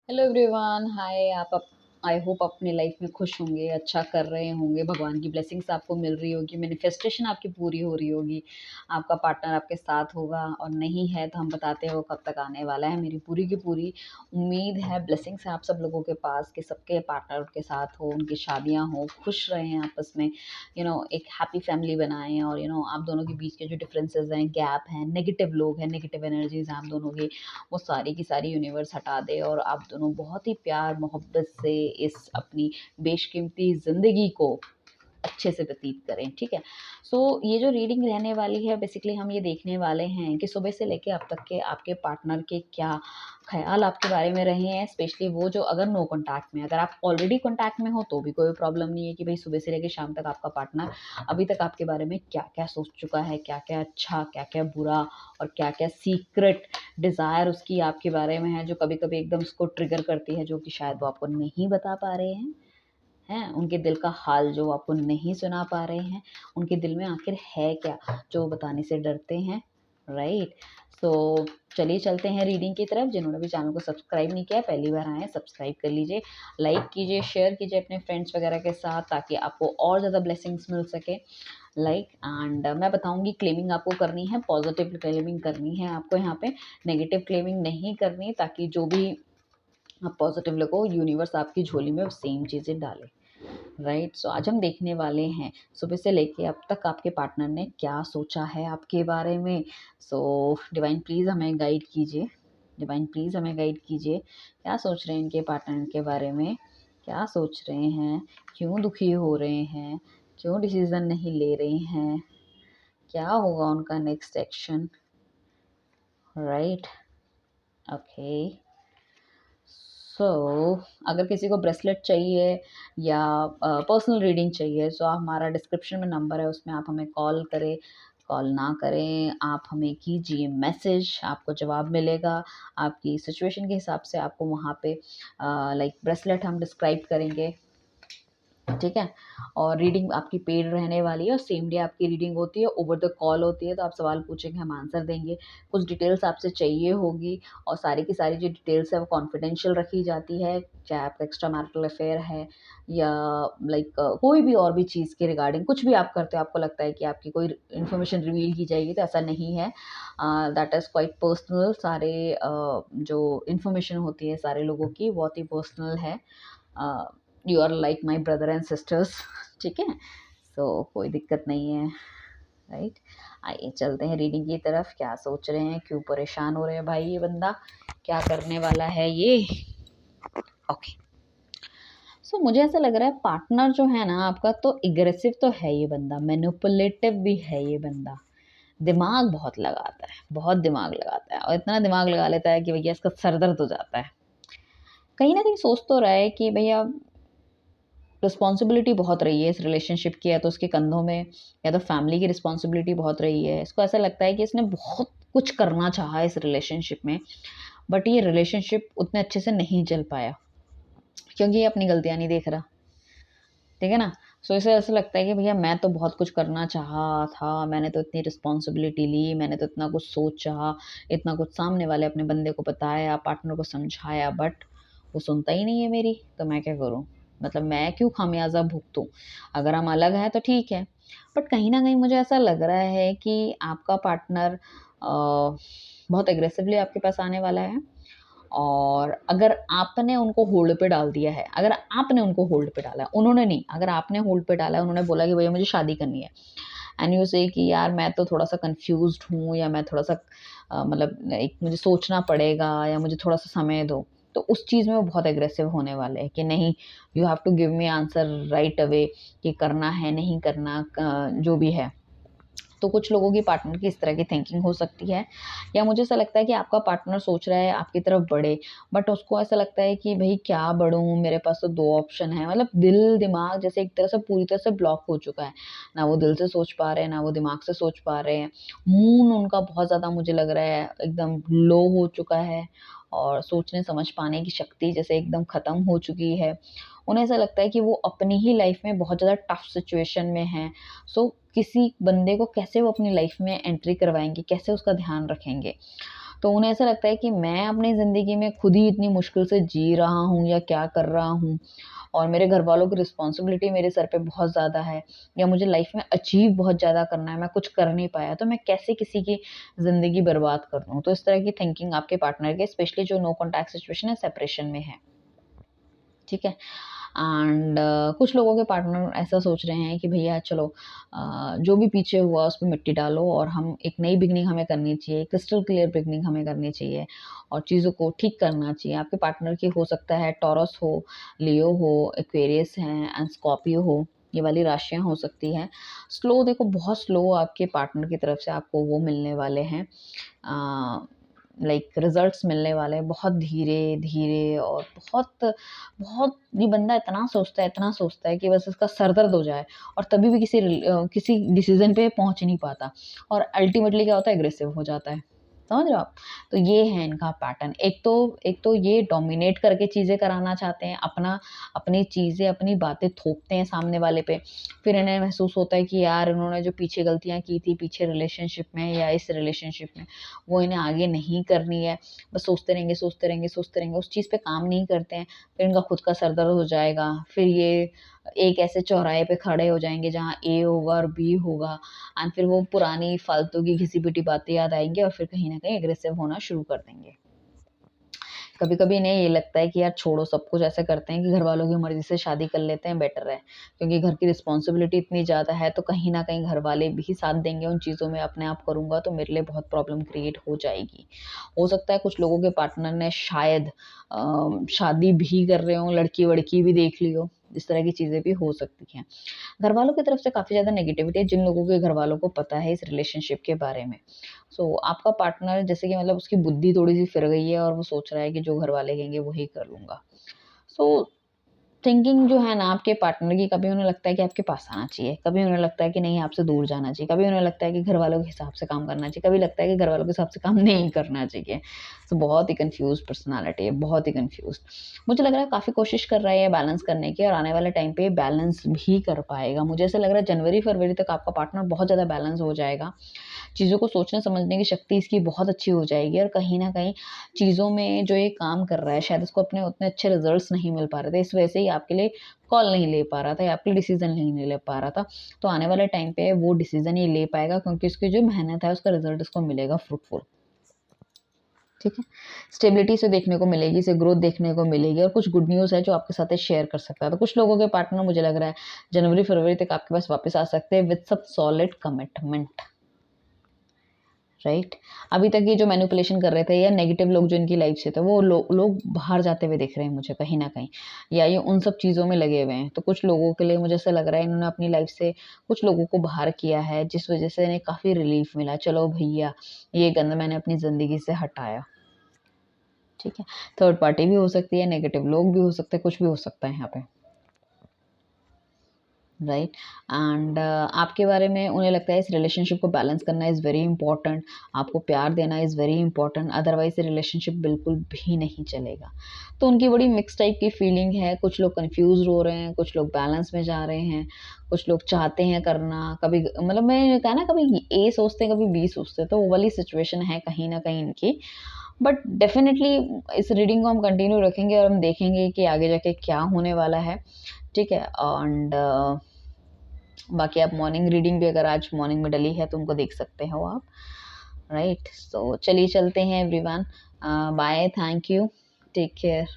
Hello everyone, हाय। आप I hope अपनी life में खुश होंगे, अच्छा कर रहे होंगे, भगवान की ब्लेसिंग्स आपको मिल रही होगी, मैनिफेस्टेशन आपकी पूरी हो रही होगी, आपका पार्टनर आपके साथ होगा। और नहीं है तो हम बताते हैं वो कब तक आने वाला है। मेरी पूरी की पूरी उम्मीद है, ब्लेसिंग्स है आप सब लोगों के पास कि सबके पार्टनर उनके साथ हो, उनकी शादियाँ हो, खुश रहें आपस में, एक हैप्पी फैमिली बनाएं। और आप दोनों के बीच के जो डिफरेंसेस हैं, गैप हैं, नेगेटिव लोग हैं, नेगेटिव एनर्जीज हैं आप दोनों की, वो सारी की सारी यूनिवर्स हटा दे और आप दोनों बहुत ही प्यार मोहब्बत से इस अपनी बेशकीमती ज़िंदगी को अच्छे से व्यतीत करें। ठीक है। ये जो रीडिंग रहने वाली है, बेसिकली हम ये देखने वाले हैं कि सुबह से लेके अब तक के आपके पार्टनर के क्या ख्याल आपके बारे में रहे हैं। स्पेशली वो जो अगर नो कॉन्टैक्ट में, अगर आप ऑलरेडी कॉन्टैक्ट में हो तो भी कोई प्रॉब्लम नहीं है कि भाई सुबह से लेके शाम तक आपका पार्टनर अभी तक आपके बारे में क्या क्या सोच चुका है, क्या क्या अच्छा, क्या क्या बुरा, और क्या क्या सीक्रेट डिज़ायर उसकी आपके बारे में है, जो कभी कभी एकदम उसको ट्रिगर करती है, जो कि शायद वो आपको नहीं बता पा रहे हैं, उनके दिल का हाल जो आपको नहीं सुना पा रहे हैं, उनके दिल में आखिर है क्या जो वो बताने से डरते हैं। राइट। सो चलिए चलते हैं रीडिंग की तरफ। जिन्होंने भी चैनल को सब्सक्राइब नहीं किया, पहली बार आए हैं, सब्सक्राइब कर लीजिए, लाइक कीजिए, शेयर कीजिए अपने फ्रेंड्स वगैरह के साथ, ताकि आपको और ज़्यादा ब्लेसिंग्स मिल सके। मैं बताऊंगी क्लेमिंग आपको करनी है, पॉजिटिव क्लेमिंग करनी है आपको यहाँ पे, नेगेटिव क्लेमिंग नहीं करनी, ताकि जो भी आप पॉजिटिव लगो यूनिवर्स आपकी झोली में सेम चीज़ें डाले। राइट। आज हम देखने वाले हैं सुबह से लेके अब तक आपके पार्टनर ने क्या सोचा है आपके बारे में। डिवाइन प्लीज़ हमें गाइड कीजिए, डिवाइन प्लीज़ हमें गाइड कीजिए, क्या सोच रहे हैं इनके पार्टनर के बारे में, क्या सोच रहे हैं, क्यों दुखी हो रहे हैं, क्यों डिसीज़न नहीं ले रहे हैं, क्या होगा उनका नेक्स्ट एक्शन। राइट। ओके। सो अगर किसी को ब्रेसलेट चाहिए या पर्सनल रीडिंग चाहिए, तो हमारा डिस्क्रिप्शन में नंबर है, उसमें आप हमें कॉल करें, कॉल ना करें, आप हमें कीजिए मैसेज, आपको जवाब मिलेगा। आपकी सिचुएशन के हिसाब से आपको वहाँ पे ब्रेसलेट हम डिस्क्राइब करेंगे। ठीक है। और रीडिंग आपकी पेड रहने वाली है, और सेम डे आपकी रीडिंग होती है, ओवर द कॉल होती है, तो आप सवाल पूछेंगे, हम आंसर देंगे। कुछ डिटेल्स आपसे चाहिए होगी, और सारी की सारी जो डिटेल्स है वो कॉन्फिडेंशियल रखी जाती है, चाहे आपका एक्स्ट्रा मैरिटल अफेयर है या कोई भी और भी चीज़ के रिगार्डिंग कुछ भी आप करते हो, आपको लगता है कि आपकी कोई इन्फॉर्मेशन रिवील की जाएगी, तो ऐसा नहीं है। That is quite personal. सारे जो इन्फॉर्मेशन होती है सारे लोगों की, बहुत ही पर्सनल है। You are like my brother and sisters. ठीक है। कोई दिक्कत नहीं है। राइट। आइए चलते हैं रीडिंग की तरफ। क्या सोच रहे हैं, क्यों परेशान हो रहे हैं भाई ये बंदा, क्या करने वाला है ये। ओके। मुझे ऐसा लग रहा है पार्टनर जो है ना आपका, तो एग्रेसिव तो है ये बंदा, मैनिपुलेटिव भी है ये बंदा, दिमाग बहुत लगाता है, बहुत दिमाग लगाता है, और इतना दिमाग लगा लेता है कि भैया इसका सर दर्द हो जाता है। कहीं ना कहीं सोच तो रहा है कि भैया रिस्पॉन्सिबिलिटी बहुत रही है इस रिलेशनशिप की, या तो उसके कंधों में, या तो फैमिली की रिस्पॉन्सिबिलिटी बहुत रही है। इसको ऐसा लगता है कि इसने बहुत कुछ करना चाहा इस रिलेशनशिप में, बट ये रिलेशनशिप उतने अच्छे से नहीं चल पाया, क्योंकि ये अपनी गलतियाँ नहीं देख रहा। ठीक है ना। इसे ऐसा लगता है कि भैया मैं तो बहुत कुछ करना चाहा था, मैंने तो इतनी रिस्पॉन्सिबिलिटी ली, मैंने तो इतना कुछ सोचा, इतना कुछ सामने वाले अपने बंदे को बताया, पार्टनर को समझाया, बट वो सुनता ही नहीं है मेरी, तो मैं क्या करूँ। मतलब मैं क्यों खामियाजा भुगतूँ। अगर हम अलग हैं तो ठीक है, बट कहीं ना कहीं मुझे ऐसा लग रहा है कि आपका पार्टनर बहुत एग्रेसिवली आपके पास आने वाला है। और अगर आपने उनको होल्ड पे डाल दिया है, अगर आपने उनको होल्ड पे डाला है, उन्होंने नहीं, अगर आपने होल्ड पे डाला है, उन्होंने बोला कि भैया मुझे शादी करनी है, एंड यू से कि यार मैं तो थोड़ा सा कंफ्यूज्ड हूँ, या मैं थोड़ा सा मतलब एक मुझे सोचना पड़ेगा, या मुझे थोड़ा सा समय दो, तो उस चीज़ में वो बहुत एग्रेसिव होने वाले हैं कि नहीं, you have to give me answer right away, कि करना है नहीं करना, जो भी है। तो कुछ लोगों की पार्टनर की इस तरह की थिंकिंग हो सकती है, या मुझे ऐसा लगता है कि आपका पार्टनर सोच रहा है आपकी तरफ बढ़े, बट उसको ऐसा लगता है कि भाई क्या बढ़ूँ, मेरे पास तो दो ऑप्शन है। मतलब दिल दिमाग जैसे एक तरह से पूरी तरह से ब्लॉक हो चुका है, ना वो दिल से सोच पा रहे हैं, ना वो दिमाग से सोच पा रहे हैं। मूड उनका बहुत ज़्यादा मुझे लग रहा है एकदम लो हो चुका है, और सोचने समझ पाने की शक्ति जैसे एकदम ख़त्म हो चुकी है। उन्हें ऐसा लगता है कि वो अपनी ही लाइफ में बहुत ज़्यादा टफ सिचुएशन में हैं। किसी बंदे को कैसे वो अपनी लाइफ में एंट्री करवाएँगे, कैसे उसका ध्यान रखेंगे। तो उन्हें ऐसा लगता है कि मैं अपनी ज़िंदगी में खुद ही इतनी मुश्किल से जी रहा हूँ या क्या कर रहा हूँ, और मेरे घरवालों की रिस्पॉन्सिबिलिटी मेरे सर पे बहुत ज़्यादा है, या मुझे लाइफ़ में अचीव बहुत ज़्यादा करना है, मैं कुछ कर नहीं पाया, तो मैं कैसे किसी की ज़िंदगी बर्बाद कर दूँ? तो इस तरह की थिंकिंग आपके पार्टनर के, स्पेशली जो नो कॉन्टैक्ट सिचुएशन है, सेपरेशन में है। ठीक है? एंड कुछ लोगों के पार्टनर ऐसा सोच रहे हैं कि भैया चलो जो भी पीछे हुआ उस पे मिट्टी डालो और हम एक नई बिगनिंग हमें करनी चाहिए, क्रिस्टल क्लियर बिगनिंग हमें करनी चाहिए और चीज़ों को ठीक करना चाहिए। आपके पार्टनर की हो सकता है टॉरस हो, लियो हो, एक्वेरियस हैं एंड स्कॉर्पियो हो, ये वाली राशियाँ हो सकती हैं। स्लो देखो, बहुत स्लो आपके पार्टनर की तरफ से आपको वो मिलने वाले हैं, लाइक रिजल्ट्स मिलने वाले हैं, बहुत धीरे-धीरे और बहुत बहुत ये बंदा इतना सोचता है कि बस इसका सर दर्द हो जाए और तभी भी किसी डिसीज़न पे पहुँच नहीं पाता और अल्टीमेटली क्या होता है, एग्रेसिव हो जाता है। समझ रहे हो आप? तो ये है इनका पैटर्न। एक तो ये डोमिनेट करके चीज़ें कराना चाहते हैं, अपनी चीज़ें, अपनी बातें थोपते हैं सामने वाले पे। फिर इन्हें महसूस होता है कि यार इन्होंने जो पीछे गलतियाँ की थी, पीछे रिलेशनशिप में या इस रिलेशनशिप में, वो इन्हें आगे नहीं करनी है। बस सोचते रहेंगे, सोचते रहेंगे, सोचते रहेंगे, उस चीज़ पे काम नहीं करते हैं। फिर इनका खुद का सर दर्द हो जाएगा। फिर ये एक ऐसे चौराहे पे खड़े हो जाएँगे जहाँ ए होगा और बी होगा एंड फिर वो पुरानी फालतू की घिसी-पिटी बातें याद आएँगी और फिर कहीं न कहीं एग्रेसिव होना शुरू कर देंगे। कभी-कभी इन्हें ये लगता है कि यार छोड़ो, सब कुछ ऐसे करते हैं कि घरवालों की मर्ज़ी से शादी कर लेते हैं, बेटर है। क्योंकि घर की रिस्पॉन्सिबिलिटी इतनी ज़्यादा है, तो कहीं न कहीं घरवाले भी साथ देंगे उन चीज़ों में, अपने आप करूँगा तो मेरे लिए बहुत प्रॉब्लम क्रिएट हो जाएगी। हो सकता है कुछ लोगों के पार्टनर ने शायद शादी भी कर रहे हों, लड़की-वड़की भी देख ली हो, इस तरह की चीज़ें भी हो सकती हैं। घरवालों की तरफ से काफ़ी ज़्यादा नेगेटिविटी है, जिन लोगों के घरवालों को पता है इस रिलेशनशिप के बारे में। आपका पार्टनर जैसे कि मतलब उसकी बुद्धि थोड़ी-सी फिर गई है और वो सोच रहा है कि जो घरवाले कहेंगे वही कर लूँगा। सो थिंकिंग जो है ना आपके पार्टनर की, कभी उन्हें लगता है कि आपके पास आना चाहिए, कभी उन्हें लगता है कि नहीं आपसे दूर जाना चाहिए, कभी उन्हें लगता है कि घरवालों के हिसाब से काम करना चाहिए, कभी लगता है कि घरवालों के हिसाब से काम नहीं करना चाहिए। बहुत ही कन्फ्यूज़्ड पर्सनैलिटी है, बहुत ही कन्फ्यूज़्ड। मुझे लग रहा है काफ़ी कोशिश कर रहा है ये बैलेंस करने की और आने वाले टाइम पे बैलेंस भी कर पाएगा। मुझे ऐसा लग रहा है जनवरी-फरवरी तक आपका पार्टनर बहुत ज़्यादा बैलेंस हो जाएगा। चीज़ों को सोचने समझने की शक्ति इसकी बहुत अच्छी हो जाएगी और कहीं न कहीं चीज़ों में जो ये काम कर रहा है, शायद उसको अपने उतने अच्छे रिज़ल्ट्स नहीं मिल पा रहे थे। इस वजह से ही आपके लिए कॉल नहीं ले पा रहा था या आपके डिसीज़न नहीं ले पा रहा था। तो आने वाले टाइम पे वो डिसीज़न ये ले पाएगा क्योंकि उसकी जो मेहनत है उसका रिज़ल्ट उसको मिलेगा फ्रूटफुल। ठीक है? स्टेबिलिटी इसे देखने को मिलेगी, इसे ग्रोथ देखने को मिलेगी और कुछ गुड न्यूज़ है जो आपके साथ ये शेयर कर सकता है। तो कुछ लोगों के पार्टनर मुझे लग रहा है जनवरी-फरवरी तक आपके पास वापस आ सकते हैं with some solid commitment. Right? अभी तक ये जो मैनिपुलेशन कर रहे थे या नेगेटिव लोग जो इनकी लाइफ से थे, वो लोग बाहर जाते हुए दिख रहे हैं मुझे कहीं न कहीं, या ये उन सब चीज़ों में लगे हुए हैं। तो कुछ लोगों के लिए मुझे ऐसा लग रहा है इन्होंने अपनी लाइफ से कुछ लोगों को बाहर किया है, जिस वज़ह से इन्हें काफ़ी रिलीफ़ मिला। चलो भैया, ये गंद मैंने अपनी ज़िंदगी से हटाया। ठीक है? थर्ड पार्टी भी हो सकती है, नेगेटिव लोग भी हो सकते हैं, कुछ भी हो सकता है यहाँ पे। राइट एंड आपके बारे में उन्हें लगता है इस रिलेशनशिप को बैलेंस करना इज़ वेरी इंपॉर्टेंट, आपको प्यार देना इज़ वेरी इंपॉर्टेंट, अदरवाइज ये रिलेशनशिप बिल्कुल भी नहीं चलेगा। तो उनकी बड़ी मिक्स टाइप की फीलिंग है, कुछ लोग कंफ्यूज हो रहे हैं, कुछ लोग बैलेंस में जा रहे हैं, कुछ लोग चाहते हैं करना, कभी मतलब मैं कहा ना कभी ए सोचते हैं कभी बी सोचते हैं, तो वो वाली सिचुएशन है कहीं ना कहीं इनकी। बट डेफिनेटली इस रीडिंग को हम कंटिन्यू रखेंगे और हम देखेंगे कि आगे जाके क्या होने वाला है। ठीक है? एंड बाकी आप मॉर्निंग रीडिंग भी अगर आज मॉर्निंग में डली है तो उनको देख सकते हो आप। राइट, सो चलिए चलते हैं everyone. Bye, thank you, take care.